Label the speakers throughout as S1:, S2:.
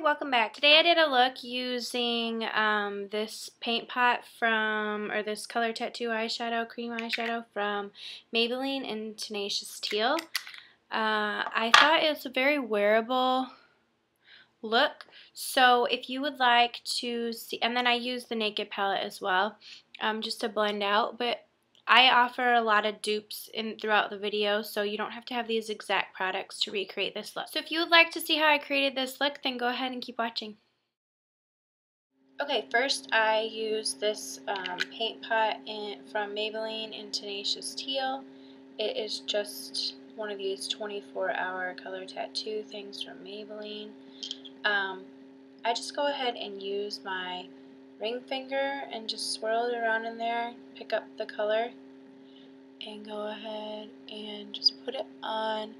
S1: welcome back. Today I did a look using this paint pot or this Color Tattoo Cream Eyeshadow from Maybelline in Tenacious Teal. I thought it was a very wearable look, so if you would like to see, and then I used the NAKED palette as well, just to blend out, but I offer a lot of dupes throughout the video, so you don't have to have these exact products to recreate this look. So if you would like to see how I created this look, then go ahead and keep watching. Okay, first I used this paint pot from Maybelline in Tenacious Teal. It is just one of these 24-hour color tattoo things from Maybelline. I just go ahead and use my ring finger and just swirl it around in there, pick up the color, and go ahead and just put it on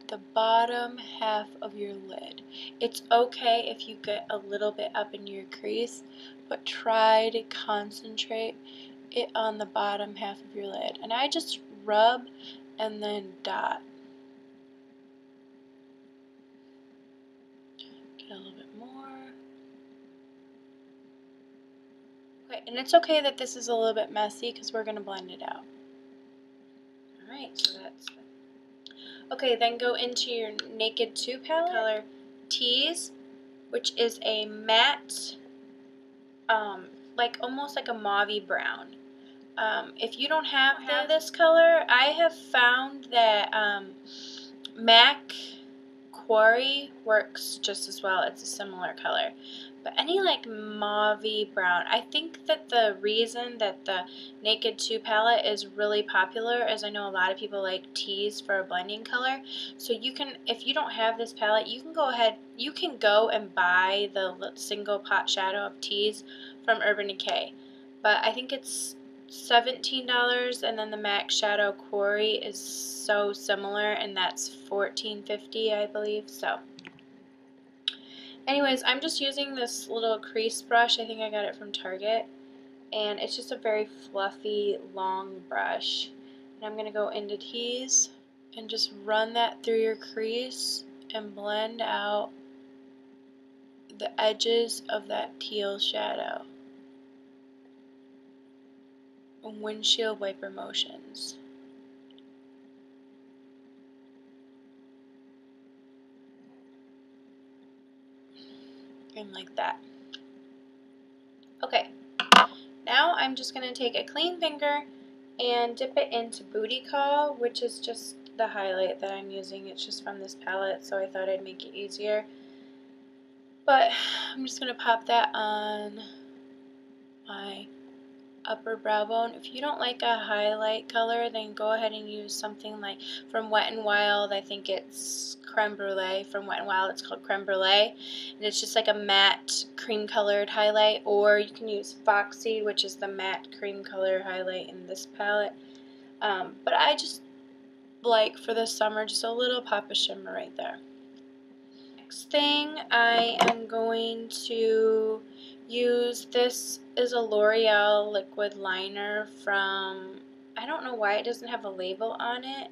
S1: the bottom half of your lid. It's okay if you get a little bit up in your crease, but try to concentrate it on the bottom half of your lid. And I just rub and then dot. Get a little bit more. Okay, and it's okay that this is a little bit messy because we're going to blend it out. Alright, so that's good. Okay, then go into your NAKED2 palette, color Tease, which is a matte, like almost like a mauvey brown. If you don't have this color, I have found that MAC Quarry works just as well. It's a similar color. But any like mauvey brown, I think that the reason that the NAKED2 palette is really popular is I know a lot of people like Tease for a blending color. So you can, if you don't have this palette, you can go and buy the single pot shadow of Tease from Urban Decay. But I think it's $17, and then the MAC Shadow Quarry is so similar, and that's $14.50, I believe. So anyways, I'm just using this little crease brush. I think I got it from Target, and it's just a very fluffy, long brush. And I'm going to go into Tease and just run that through your crease and blend out the edges of that teal shadow. Windshield wiper motions. And like that. Okay, now I'm just going to take a clean finger and dip it into Bootycall, which is just the highlight that I'm using. It's just from this palette, so I thought I'd make it easier. But I'm just going to pop that on my upper brow bone. If you don't like a highlight color, then go ahead and use something like from Wet n Wild. I think it's Creme Brulee. From Wet n Wild, it's called Creme Brulee, and it's just like a matte cream colored highlight. Or you can use Foxy, which is the matte cream color highlight in this palette. But I just like for the summer just a little pop of shimmer right there. Next thing I am going to use, this is a L'Oreal liquid liner from, I don't know why it doesn't have a label on it,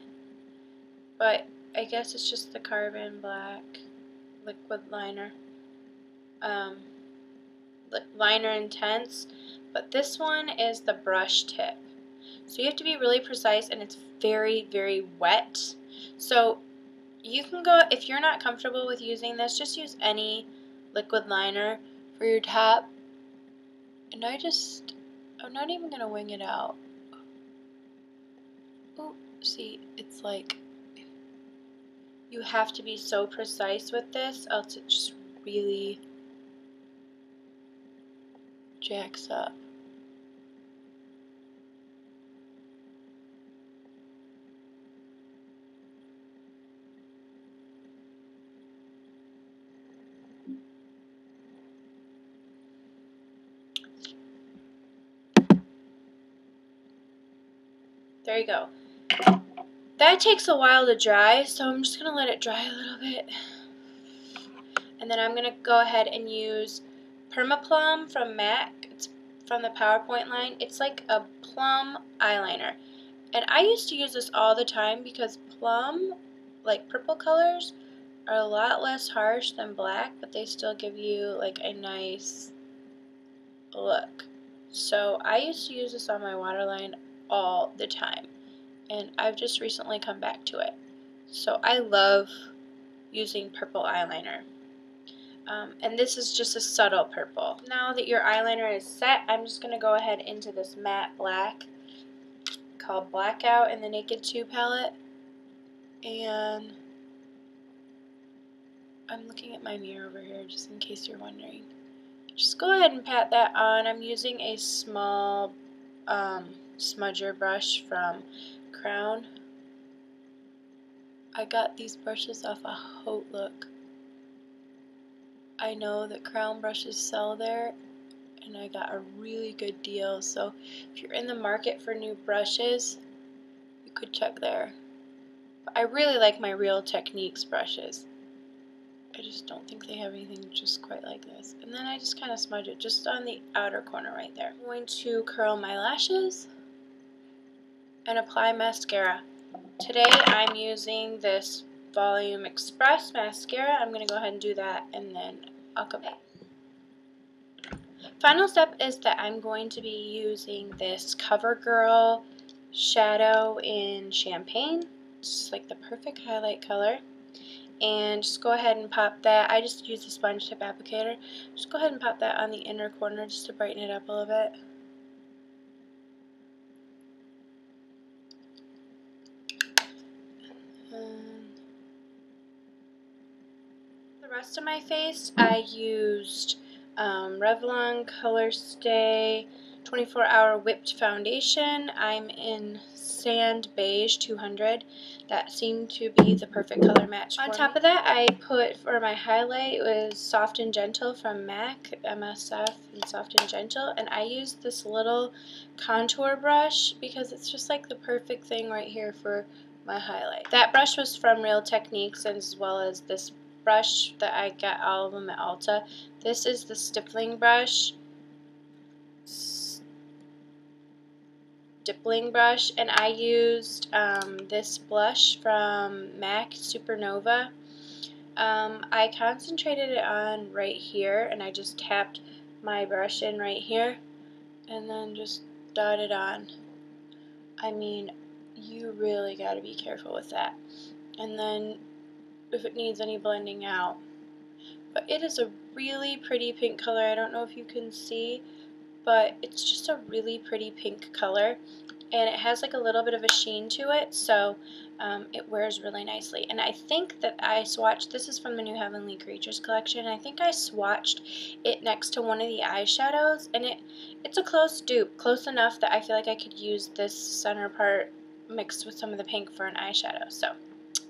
S1: but I guess it's just the Carbon Black liquid liner. Liner Intense, but this one is the brush tip. So you have to be really precise, and it's very, very wet. So you can go, if you're not comfortable with using this, just use any liquid liner for your top. And I'm not even going to wing it out. Oh, see, it's like, you have to be so precise with this, else it just really jacks up. There you go. That takes a while to dry, so I'm just going to let it dry a little bit. And then I'm going to go ahead and use Permaplum from MAC. It's from the PowerPoint line. It's like a plum eyeliner. And I used to use this all the time because plum, like purple colors, are a lot less harsh than black, but they still give you like a nice look. So I used to use this on my waterline all the time, and I've just recently come back to it. So I love using purple eyeliner. And this is just a subtle purple. Now that your eyeliner is set, I'm just going to go ahead into this matte black called Blackout in the NAKED2 palette. And I'm looking at my mirror over here just in case you're wondering. Just go ahead and pat that on. I'm using a small smudger brush from Crown. I got these brushes off a Hautelook. I know that Crown brushes sell there, and I got a really good deal. So if you're in the market for new brushes, you could check there. But I really like my Real Techniques brushes. I just don't think they have anything just quite like this. And then I just kind of smudge it just on the outer corner right there. I'm going to curl my lashes and apply mascara. Today I'm using this Volume Express mascara. I'm going to go ahead and do that, and then I'll come back. Final step is that I'm going to be using this CoverGirl shadow in Champagne. It's like the perfect highlight color. And just go ahead and pop that. I just use a sponge tip applicator. Just go ahead and pop that on the inner corner just to brighten it up a little bit. The rest of my face, I used Revlon Color Stay 24-Hour Whipped Foundation. I'm in Sand Beige 200. That seemed to be the perfect color match for me. On top of that, I put, for my highlight, it was Soft and Gentle from MAC, MSF and Soft and Gentle. And I used this little contour brush because it's just like the perfect thing right here for my highlight. That brush was from Real Techniques, as well as this brush that I got all of them at Ulta. This is the stippling brush. And I used this blush from MAC Supernova. I concentrated it on right here, and I just tapped my brush in right here and then just dotted on. I mean, you really got to be careful with that. And then if it needs any blending out. But it is a really pretty pink color. I don't know if you can see, but it's just a really pretty pink color. And it has like a little bit of a sheen to it, so it wears really nicely. And I think that I swatched, this is from the new Heavenly Creatures collection, I think I swatched it next to one of the eyeshadows, and it's a close dupe, close enough that I feel like I could use this center part mixed with some of the pink for an eyeshadow. So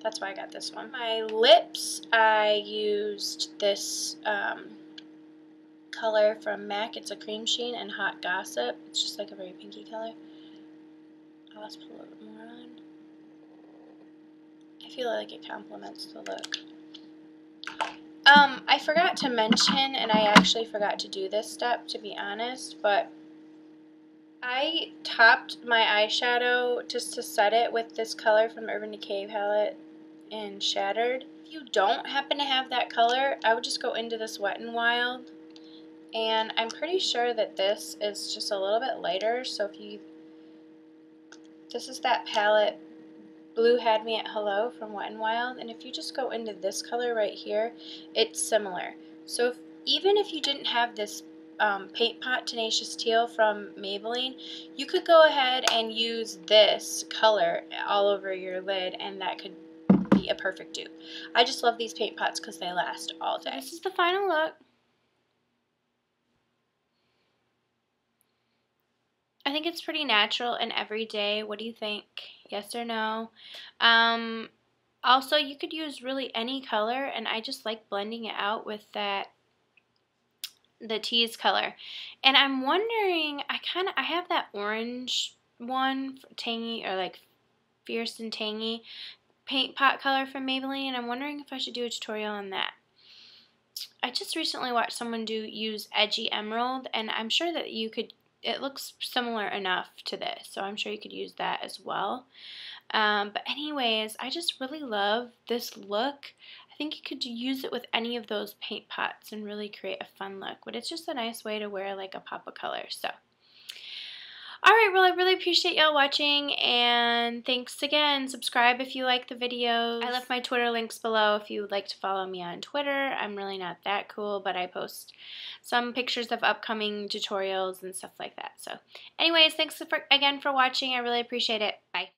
S1: that's why I got this one. My lips, I used this color from MAC. It's a Cream Sheen and Hot Gossip. It's just like a very pinky color. I'll just put a little bit more on. I feel like it complements the look. I forgot to mention, and I actually forgot to do this step, to be honest, but I topped my eyeshadow just to set it with this color from Urban Decay palette in Shattered. If you don't happen to have that color, I would just go into this Wet n Wild, and I'm pretty sure that this is just a little bit lighter, so if you, this is that palette Blue Had Me at Hello from Wet n Wild, and if you just go into this color right here, it's similar. So even if you didn't have this Paint Pot Tenacious Teal from Maybelline, you could go ahead and use this color all over your lid, and that could be a perfect dupe. I just love these paint pots because they last all day. This is the final look. I think it's pretty natural and everyday. What do you think? Yes or no? Also, you could use really any color, and I just like blending it out with the Tease color. And I'm wondering, I have that orange one, tangy, or like fierce and tangy paint pot color from Maybelline, and I'm wondering if I should do a tutorial on that. I just recently watched someone use Edgy Emerald, and I'm sure that you could, it looks similar enough to this, so I'm sure you could use that as well. But anyways, I just really love this look. I think you could use it with any of those paint pots and really create a fun look. But it's just a nice way to wear like a pop of color. So, alright, well, I really appreciate y'all watching, and thanks again. Subscribe if you like the videos. I left my Twitter links below if you would like to follow me on Twitter. I'm really not that cool, but I post some pictures of upcoming tutorials and stuff like that. So anyways, thanks again for watching. I really appreciate it. Bye.